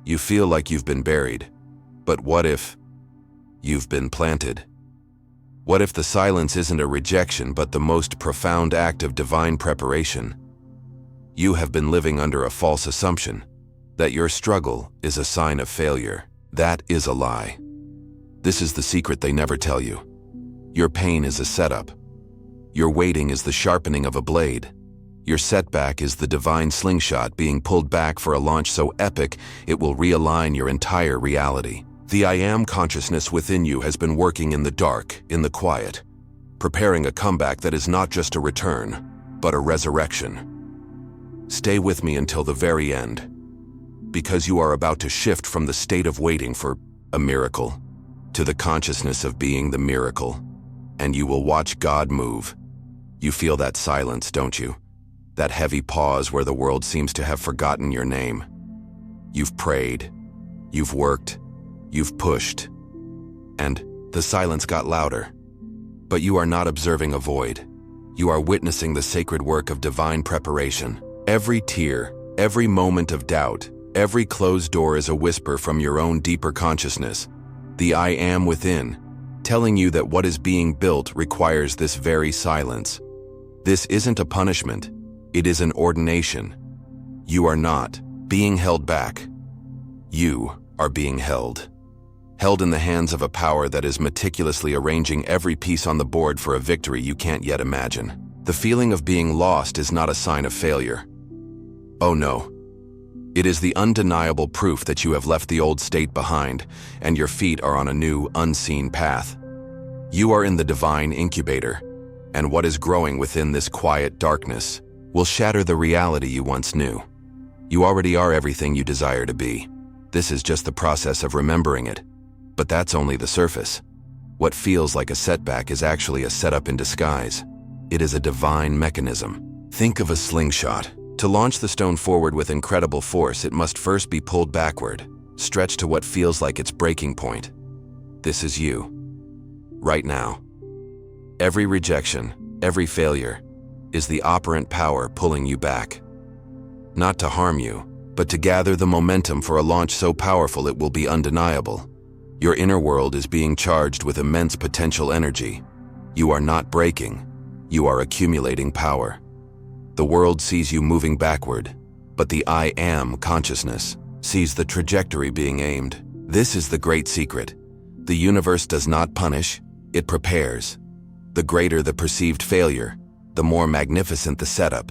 You feel like you've been buried. But what if you've been planted? What if the silence isn't a rejection but the most profound act of divine preparation? You have been living under a false assumption that your struggle is a sign of failure. That is a lie. This is the secret they never tell you. Your pain is a setup. Your waiting is the sharpening of a blade. Your setback is the divine slingshot being pulled back for a launch so epic it will realign your entire reality. The I Am consciousness within you has been working in the dark, in the quiet, preparing a comeback that is not just a return, but a resurrection. Stay with me until the very end, because you are about to shift from the state of waiting for a miracle to the consciousness of being the miracle, and you will watch God move. You feel that silence, don't you? That heavy pause where the world seems to have forgotten your name. You've prayed, you've worked, you've pushed, and the silence got louder. But you are not observing a void. You are witnessing the sacred work of divine preparation. Every tear, every moment of doubt, every closed door is a whisper from your own deeper consciousness, the I Am within, telling you that what is being built requires this very silence. This isn't a punishment, it is an ordination. You are not being held back. You are being held. Held in the hands of a power that is meticulously arranging every piece on the board for a victory you can't yet imagine. The feeling of being lost is not a sign of failure. Oh no. It is the undeniable proof that you have left the old state behind and your feet are on a new, unseen path. You are in the divine incubator, and what is growing within this quiet darkness will shatter the reality you once knew. You already are everything you desire to be. This is just the process of remembering it. But that's only the surface. What feels like a setback is actually a setup in disguise. It is a divine mechanism. Think of a slingshot. To launch the stone forward with incredible force, it must first be pulled backward, stretched to what feels like its breaking point. This is you. Right now. Every rejection, every failure, is the operant power pulling you back. Not to harm you, but to gather the momentum for a launch so powerful it will be undeniable. Your inner world is being charged with immense potential energy. You are not breaking, you are accumulating power. The world sees you moving backward, but the I Am consciousness sees the trajectory being aimed. This is the great secret. The universe does not punish, it prepares. The greater the perceived failure, the more magnificent the setup.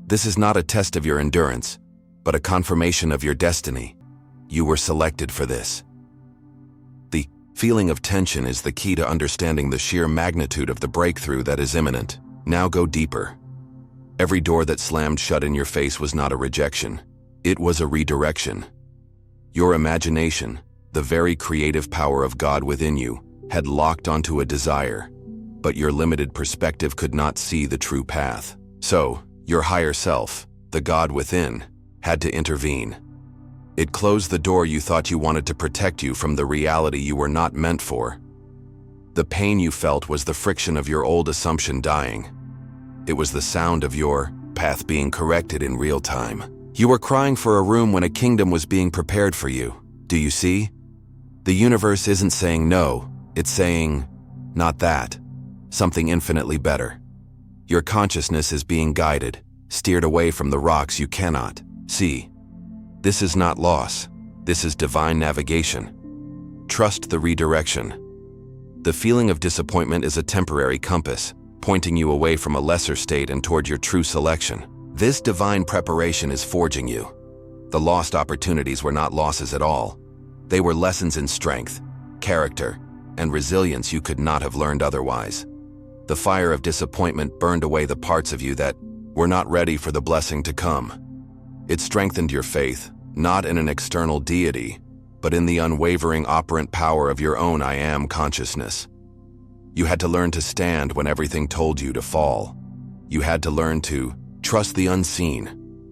This is not a test of your endurance, but a confirmation of your destiny. You were selected for this. The feeling of tension is the key to understanding the sheer magnitude of the breakthrough that is imminent. Now go deeper. Every door that slammed shut in your face was not a rejection. It was a redirection. Your imagination, the very creative power of God within you, had locked onto a desire, but your limited perspective could not see the true path. So, your higher self, the God within, had to intervene. It closed the door you thought you wanted to protect you from the reality you were not meant for. The pain you felt was the friction of your old assumption dying. It was the sound of your path being corrected in real time. You were crying for a room when a kingdom was being prepared for you. Do you see? The universe isn't saying no, it's saying, not that. Something infinitely better. Your consciousness is being guided, steered away from the rocks you cannot see. This is not loss. This is divine navigation. Trust the redirection. The feeling of disappointment is a temporary compass, pointing you away from a lesser state and toward your true selection. This divine preparation is forging you. The lost opportunities were not losses at all. They were lessons in strength, character, and resilience you could not have learned otherwise. The fire of disappointment burned away the parts of you that were not ready for the blessing to come. It strengthened your faith, not in an external deity, but in the unwavering operant power of your own I Am consciousness. You had to learn to stand when everything told you to fall. You had to learn to trust the unseen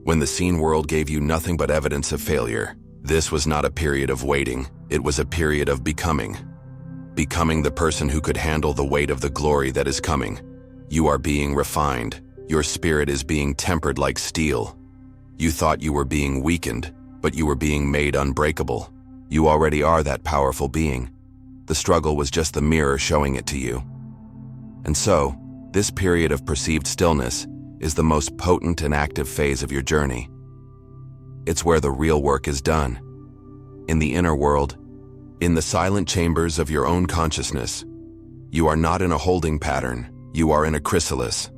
when the seen world gave you nothing but evidence of failure. This was not a period of waiting, it was a period of becoming. Becoming the person who could handle the weight of the glory that is coming. You are being refined. Your spirit is being tempered like steel. You thought you were being weakened, but you were being made unbreakable. You already are that powerful being. The struggle was just the mirror showing it to you. And so, this period of perceived stillness is the most potent and active phase of your journey. It's where the real work is done. In the inner world, in the silent chambers of your own consciousness, you are not in a holding pattern, you are in a chrysalis.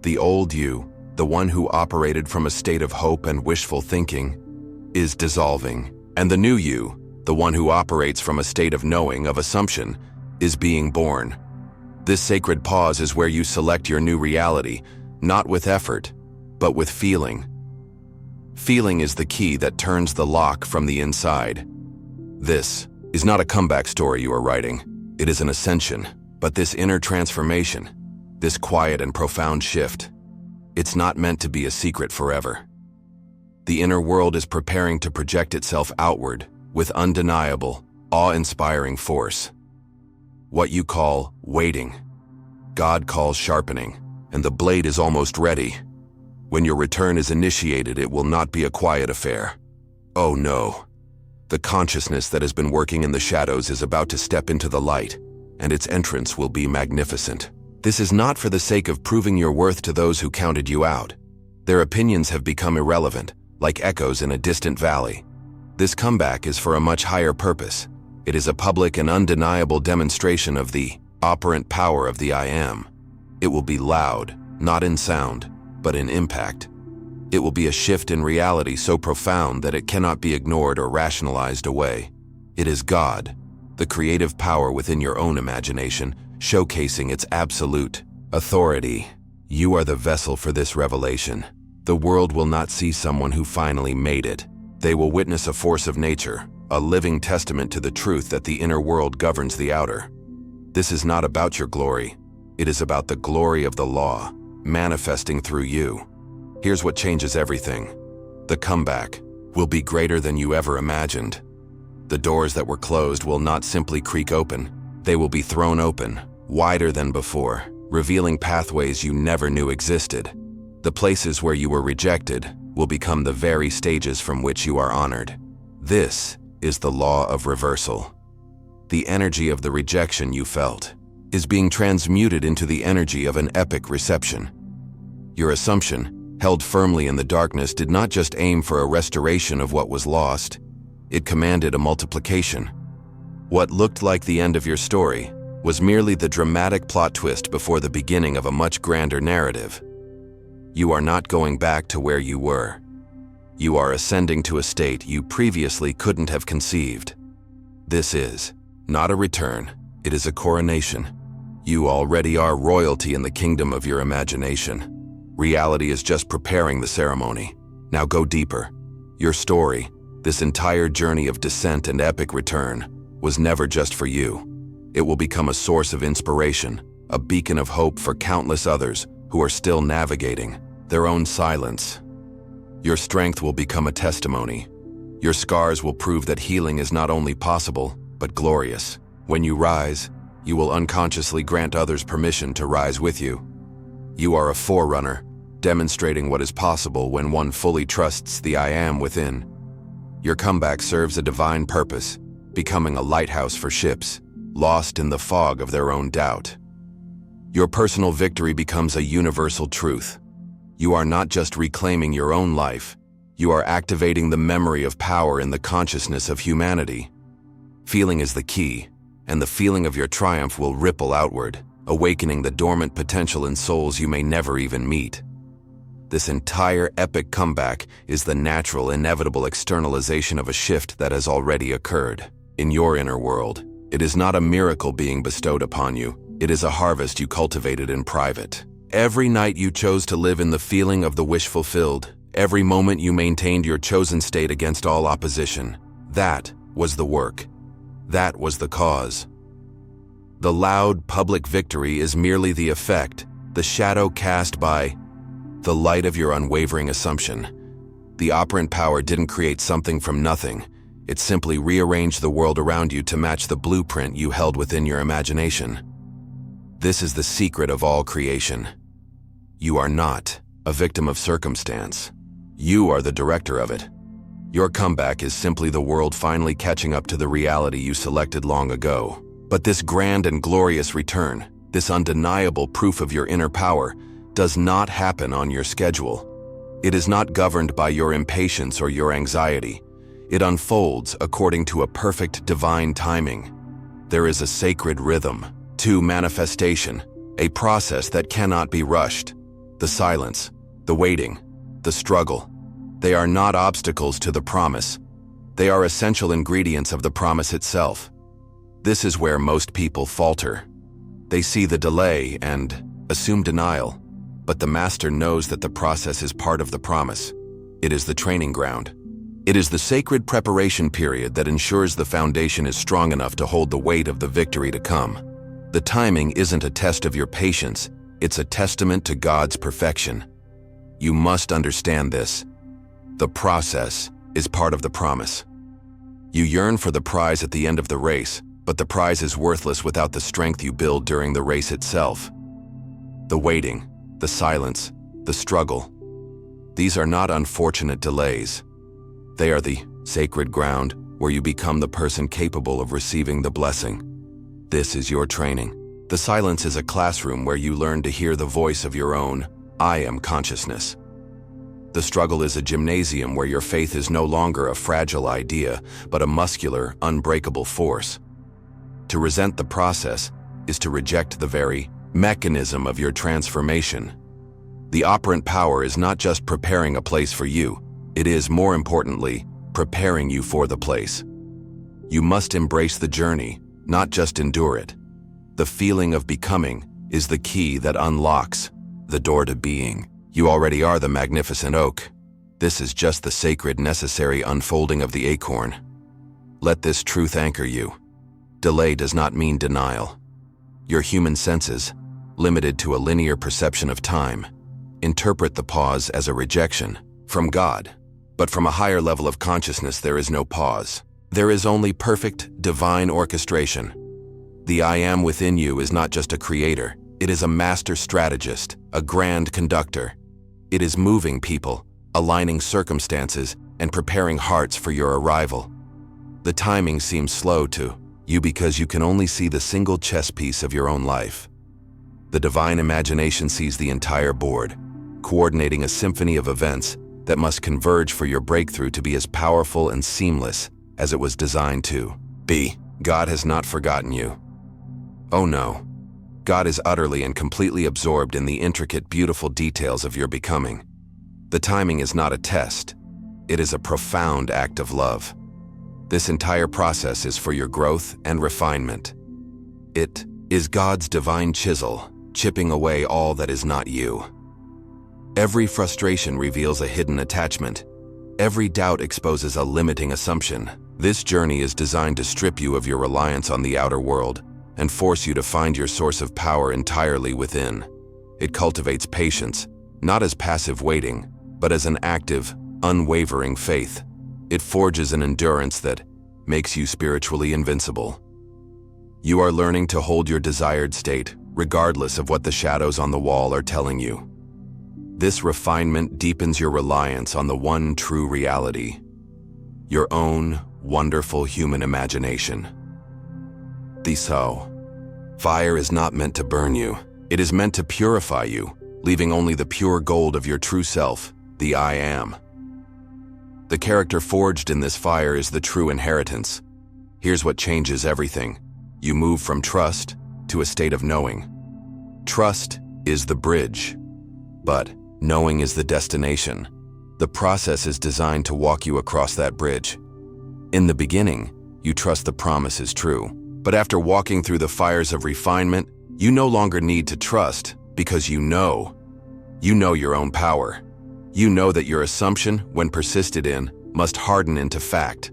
The old you, the one who operated from a state of hope and wishful thinking, is dissolving. And the new you, the one who operates from a state of knowing, of assumption, is being born. This sacred pause is where you select your new reality, not with effort, but with feeling. Feeling is the key that turns the lock from the inside. This is not a comeback story you are writing. It is an ascension. But this inner transformation, this quiet and profound shift, it's not meant to be a secret forever. The inner world is preparing to project itself outward with undeniable, awe-inspiring force. What you call waiting, God calls sharpening, and the blade is almost ready. When your return is initiated, it will not be a quiet affair. Oh no. The consciousness that has been working in the shadows is about to step into the light, and its entrance will be magnificent. This is not for the sake of proving your worth to those who counted you out. Their opinions have become irrelevant, like echoes in a distant valley. This comeback is for a much higher purpose. It is a public and undeniable demonstration of the operant power of the I Am. It will be loud, not in sound, but in impact. It will be a shift in reality so profound that it cannot be ignored or rationalized away. It is God, the creative power within your own imagination, showcasing its absolute authority. You are the vessel for this revelation. The world will not see someone who finally made it. They will witness a force of nature, a living testament to the truth that the inner world governs the outer. This is not about your glory. It is about the glory of the law, manifesting through you. Here's what changes everything. The comeback will be greater than you ever imagined. The doors that were closed will not simply creak open. They will be thrown open, wider than before, revealing pathways you never knew existed. The places where you were rejected will become the very stages from which you are honored. This is the law of reversal. The energy of the rejection you felt is being transmuted into the energy of an epic reception. Your assumption, held firmly in the darkness, did not just aim for a restoration of what was lost. It commanded a multiplication. What looked like the end of your story was merely the dramatic plot twist before the beginning of a much grander narrative. You are not going back to where you were. You are ascending to a state you previously couldn't have conceived. This is not a return, it is a coronation. You already are royalty in the kingdom of your imagination. Reality is just preparing the ceremony. Now go deeper. Your story, this entire journey of descent and epic return, was never just for you. It will become a source of inspiration, a beacon of hope for countless others who are still navigating their own silence. Your strength will become a testimony. Your scars will prove that healing is not only possible, but glorious. When you rise, you will unconsciously grant others permission to rise with you. You are a forerunner, demonstrating what is possible when one fully trusts the I Am within. Your comeback serves a divine purpose, becoming a lighthouse for ships, lost in the fog of their own doubt. Your personal victory becomes a universal truth. You are not just reclaiming your own life, you are activating the memory of power in the consciousness of humanity. Feeling is the key, and the feeling of your triumph will ripple outward, awakening the dormant potential in souls you may never even meet. This entire epic comeback is the natural, inevitable externalization of a shift that has already occurred. In your inner world, it is not a miracle being bestowed upon you, it is a harvest you cultivated in private. Every night you chose to live in the feeling of the wish fulfilled, every moment you maintained your chosen state against all opposition. That was the work. That was the cause. The loud public victory is merely the effect, the shadow cast by the light of your unwavering assumption. The operant power didn't create something from nothing. It simply rearranged the world around you to match the blueprint you held within your imagination. This is the secret of all creation. You are not a victim of circumstance. You are the director of it. Your comeback is simply the world finally catching up to the reality you selected long ago. But this grand and glorious return, this undeniable proof of your inner power, does not happen on your schedule. It is not governed by your impatience or your anxiety. It unfolds according to a perfect divine timing. There is a sacred rhythm to manifestation, a process that cannot be rushed. The silence, the waiting, the struggle, they are not obstacles to the promise. They are essential ingredients of the promise itself. This is where most people falter. They see the delay and assume denial, but the master knows that the process is part of the promise. It is the training ground. It is the sacred preparation period that ensures the foundation is strong enough to hold the weight of the victory to come. The timing isn't a test of your patience, it's a testament to God's perfection. You must understand this. The process is part of the promise. You yearn for the prize at the end of the race, but the prize is worthless without the strength you build during the race itself. The waiting, the silence, the struggle. These are not unfortunate delays. They are the sacred ground where you become the person capable of receiving the blessing. This is your training. The silence is a classroom where you learn to hear the voice of your own I am consciousness. The struggle is a gymnasium where your faith is no longer a fragile idea, but a muscular, unbreakable force. To resent the process is to reject the very mechanism of your transformation. The operant power is not just preparing a place for you, it is, more importantly, preparing you for the place. You must embrace the journey, not just endure it. The feeling of becoming is the key that unlocks the door to being. You already are the magnificent oak. This is just the sacred, necessary unfolding of the acorn. Let this truth anchor you. Delay does not mean denial. Your human senses, limited to a linear perception of time, interpret the pause as a rejection from God. But from a higher level of consciousness, there is no pause. There is only perfect, divine orchestration. The I am within you is not just a creator. It is a master strategist, a grand conductor. It is moving people, aligning circumstances, and preparing hearts for your arrival. The timing seems slow to you because you can only see the single chess piece of your own life. The divine imagination sees the entire board, coordinating a symphony of events that must converge for your breakthrough to be as powerful and seamless as it was designed to be. God has not forgotten you. Oh no. God is utterly and completely absorbed in the intricate, beautiful details of your becoming. The timing is not a test. It is a profound act of love. This entire process is for your growth and refinement. It is God's divine chisel, chipping away all that is not you. Every frustration reveals a hidden attachment. Every doubt exposes a limiting assumption. This journey is designed to strip you of your reliance on the outer world and force you to find your source of power entirely within. It cultivates patience, not as passive waiting, but as an active, unwavering faith. It forges an endurance that makes you spiritually invincible. You are learning to hold your desired state, regardless of what the shadows on the wall are telling you. This refinement deepens your reliance on the one true reality, your own wonderful human imagination. Fire is not meant to burn you. It is meant to purify you, leaving only the pure gold of your true self, the I am. The character forged in this fire is the true inheritance. Here's what changes everything. You move from trust to a state of knowing. Trust is the bridge, but knowing is the destination. The process is designed to walk you across that bridge. In the beginning, you trust the promise is true. But after walking through the fires of refinement, you no longer need to trust because you know your own power. You know that your assumption, when persisted in, must harden into fact.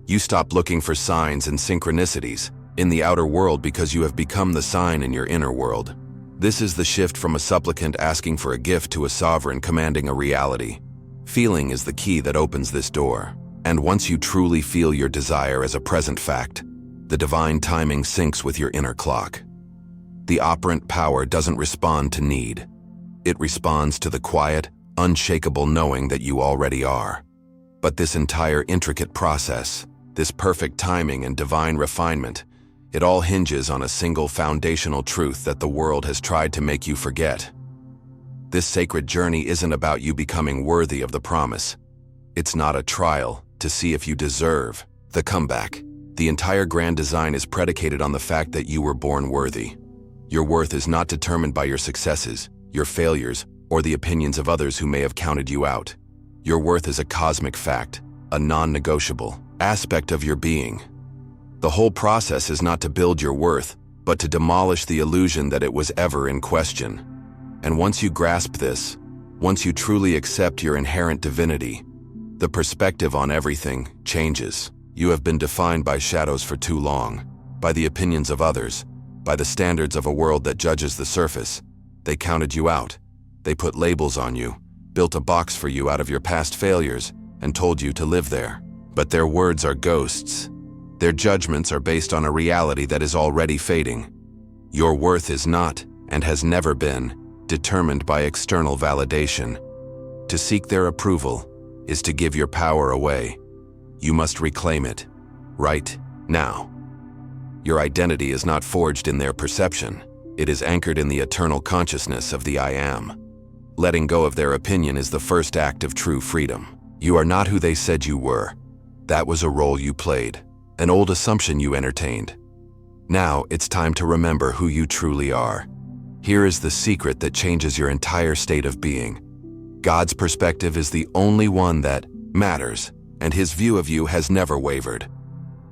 You stop looking for signs and synchronicities in the outer world because you have become the sign in your inner world. This is the shift from a supplicant asking for a gift to a sovereign commanding a reality. Feeling is the key that opens this door. And once you truly feel your desire as a present fact, the divine timing syncs with your inner clock. The operant power doesn't respond to need. It responds to the quiet, unshakable knowing that you already are. But this entire intricate process, this perfect timing and divine refinement, it all hinges on a single foundational truth that the world has tried to make you forget. This sacred journey isn't about you becoming worthy of the promise. It's not a trial to see if you deserve the comeback. The entire grand design is predicated on the fact that you were born worthy. Your worth is not determined by your successes, your failures, or the opinions of others who may have counted you out. Your worth is a cosmic fact, a non-negotiable aspect of your being. The whole process is not to build your worth, but to demolish the illusion that it was ever in question. And once you grasp this, once you truly accept your inherent divinity, the perspective on everything changes. You have been defined by shadows for too long, by the opinions of others, by the standards of a world that judges the surface. They counted you out. They put labels on you, built a box for you out of your past failures, and told you to live there. But their words are ghosts. Their judgments are based on a reality that is already fading. Your worth is not, and has never been, determined by external validation. To seek their approval is to give your power away. You must reclaim it, right now. Your identity is not forged in their perception. It is anchored in the eternal consciousness of the I Am. Letting go of their opinion is the first act of true freedom. You are not who they said you were. That was a role you played, an old assumption you entertained. Now it's time to remember who you truly are. Here is the secret that changes your entire state of being. God's perspective is the only one that matters, and His view of you has never wavered.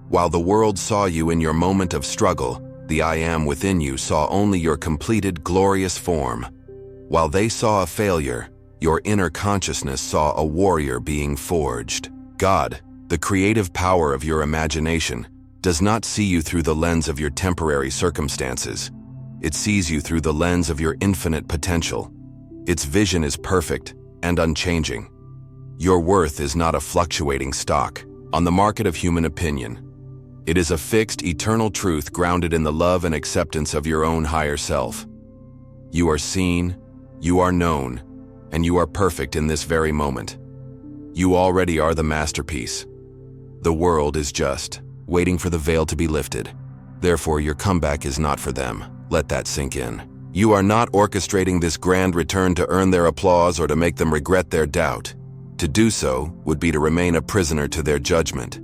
While the world saw you in your moment of struggle, the I Am within you saw only your completed, glorious form. While they saw a failure, your inner consciousness saw a warrior being forged. God, the creative power of your imagination, does not see you through the lens of your temporary circumstances. It sees you through the lens of your infinite potential. Its vision is perfect and unchanging. Your worth is not a fluctuating stock on the market of human opinion. It is a fixed, eternal truth grounded in the love and acceptance of your own higher self. You are seen, you are known, and you are perfect in this very moment. You already are the masterpiece. The world is just waiting for the veil to be lifted. Therefore, your comeback is not for them. Let that sink in. You are not orchestrating this grand return to earn their applause or to make them regret their doubt. To do so would be to remain a prisoner to their judgment.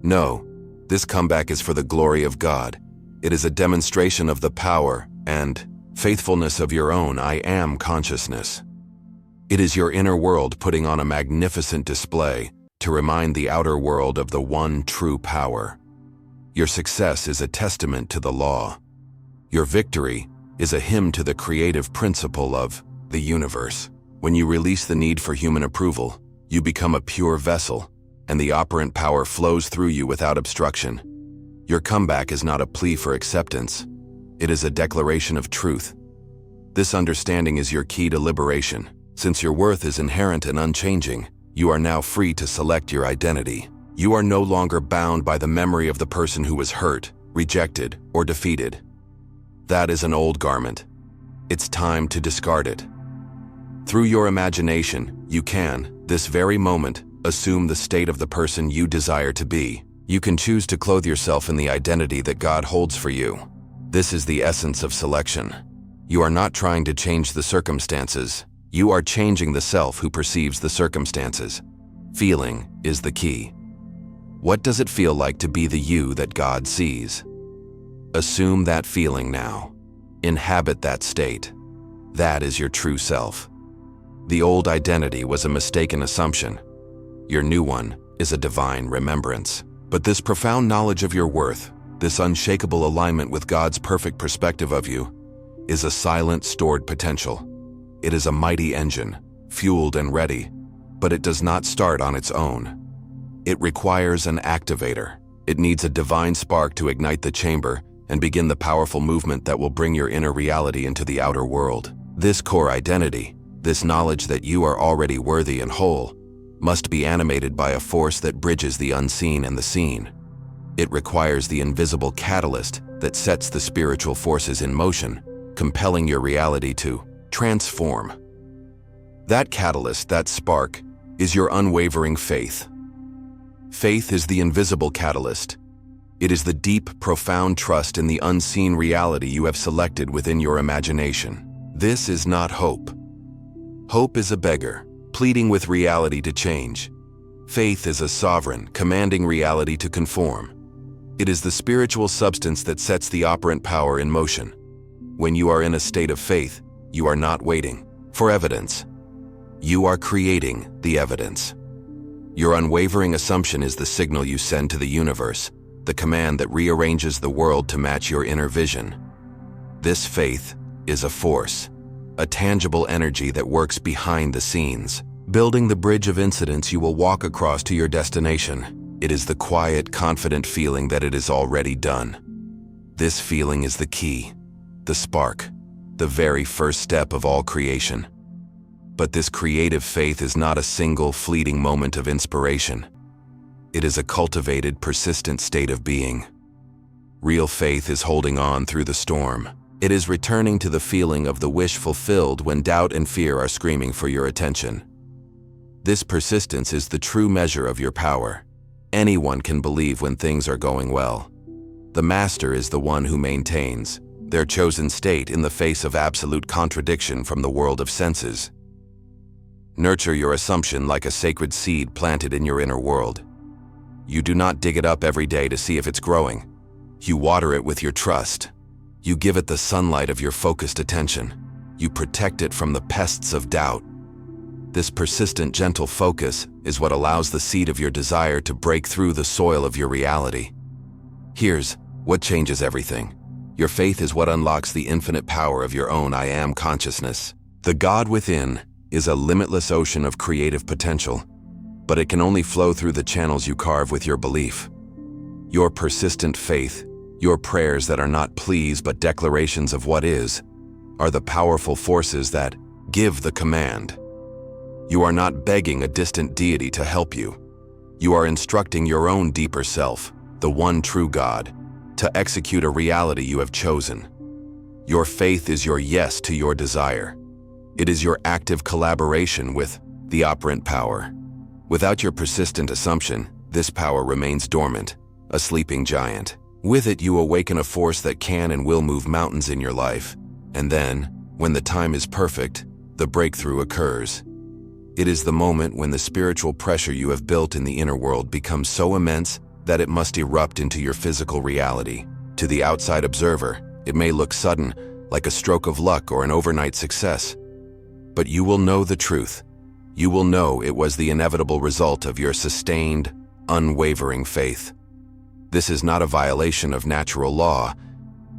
No, this comeback is for the glory of God. It is a demonstration of the power and faithfulness of your own I Am consciousness. It is your inner world putting on a magnificent display to remind the outer world of the one true power. Your success is a testament to the law. Your victory is a hymn to the creative principle of the universe. When you release the need for human approval, you become a pure vessel, and the operant power flows through you without obstruction. Your comeback is not a plea for acceptance. It is a declaration of truth. This understanding is your key to liberation. Since your worth is inherent and unchanging, you are now free to select your identity. You are no longer bound by the memory of the person who was hurt, rejected, or defeated. That is an old garment. It's time to discard it. Through your imagination, you can, this very moment, assume the state of the person you desire to be. You can choose to clothe yourself in the identity that God holds for you. This is the essence of selection. You are not trying to change the circumstances. You are changing the self who perceives the circumstances. Feeling is the key. What does it feel like to be the you that God sees? Assume that feeling now. Inhabit that state. That is your true self. The old identity was a mistaken assumption. Your new one is a divine remembrance. But this profound knowledge of your worth, this unshakable alignment with God's perfect perspective of you, is a silent, stored potential. It is a mighty engine, fueled and ready, but it does not start on its own. It requires an activator. It needs a divine spark to ignite the chamber and begin the powerful movement that will bring your inner reality into the outer world. This core identity, this knowledge that you are already worthy and whole, must be animated by a force that bridges the unseen and the seen. It requires the invisible catalyst that sets the spiritual forces in motion, compelling your reality to transform. That catalyst, that spark, is your unwavering faith. Faith is the invisible catalyst. It is the deep, profound trust in the unseen reality you have selected within your imagination. This is not hope. Hope is a beggar, pleading with reality to change. Faith is a sovereign, commanding reality to conform. It is the spiritual substance that sets the operant power in motion. When you are in a state of faith, you are not waiting for evidence. You are creating the evidence. Your unwavering assumption is the signal you send to the universe, the command that rearranges the world to match your inner vision. This faith is a force, a tangible energy that works behind the scenes, building the bridge of incidents you will walk across to your destination. It is the quiet, confident feeling that it is already done. This feeling is the key, the spark, the very first step of all creation. But this creative faith is not a single, fleeting moment of inspiration. It is a cultivated, persistent state of being. Real faith is holding on through the storm. It is returning to the feeling of the wish fulfilled when doubt and fear are screaming for your attention. This persistence is the true measure of your power. Anyone can believe when things are going well. The master is the one who maintains their chosen state in the face of absolute contradiction from the world of senses. Nurture your assumption like a sacred seed planted in your inner world. You do not dig it up every day to see if it's growing. You water it with your trust. You give it the sunlight of your focused attention. You protect it from the pests of doubt. This persistent, gentle focus is what allows the seed of your desire to break through the soil of your reality. Here's what changes everything. Your faith is what unlocks the infinite power of your own I Am consciousness. The God within is a limitless ocean of creative potential, but it can only flow through the channels you carve with your belief. Your persistent faith, your prayers that are not pleas but declarations of what is, are the powerful forces that give the command. You are not begging a distant deity to help you. You are instructing your own deeper self, the one true God, to execute a reality you have chosen. Your faith is your yes to your desire. It is your active collaboration with the operant power. Without your persistent assumption, this power remains dormant, a sleeping giant. With it, you awaken a force that can and will move mountains in your life. And then, when the time is perfect, the breakthrough occurs. It is the moment when the spiritual pressure you have built in the inner world becomes so immense that it must erupt into your physical reality. To the outside observer, it may look sudden, like a stroke of luck or an overnight success. But you will know the truth. You will know it was the inevitable result of your sustained, unwavering faith. This is not a violation of natural law.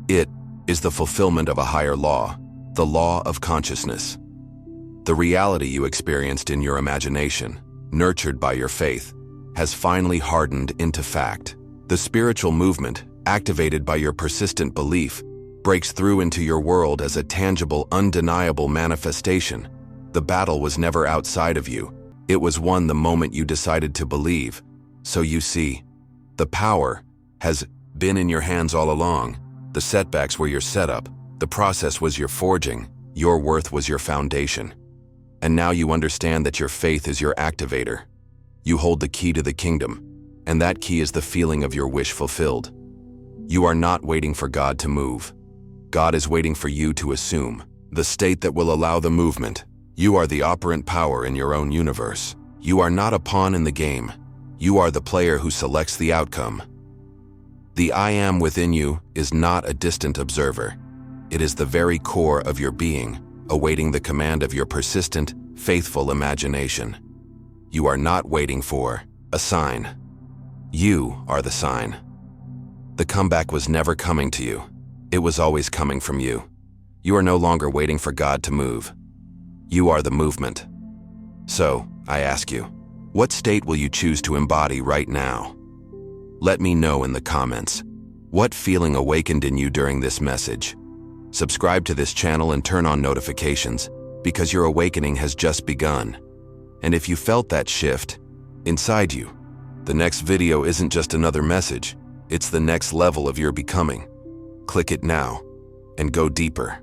It is the fulfillment of a higher law, the law of consciousness. The reality you experienced in your imagination, nurtured by your faith, has finally hardened into fact. The spiritual movement, activated by your persistent belief, breaks through into your world as a tangible, undeniable manifestation. The battle was never outside of you. It was won the moment you decided to believe. So you see, the power has been in your hands all along. The setbacks were your setup. The process was your forging. Your worth was your foundation. And now you understand that your faith is your activator. You hold the key to the kingdom, and that key is the feeling of your wish fulfilled. You are not waiting for God to move. God is waiting for you to assume the state that will allow the movement. You are the operant power in your own universe. You are not a pawn in the game. You are the player who selects the outcome. The I Am within you is not a distant observer. It is the very core of your being, awaiting the command of your persistent, faithful imagination. You are not waiting for a sign. You are the sign. The comeback was never coming to you. It was always coming from you. You are no longer waiting for God to move. You are the movement. So, I ask you, what state will you choose to embody right now? Let me know in the comments. What feeling awakened in you during this message? Subscribe to this channel and turn on notifications, because your awakening has just begun. And if you felt that shift inside you, the next video isn't just another message, it's the next level of your becoming. Click it now and go deeper.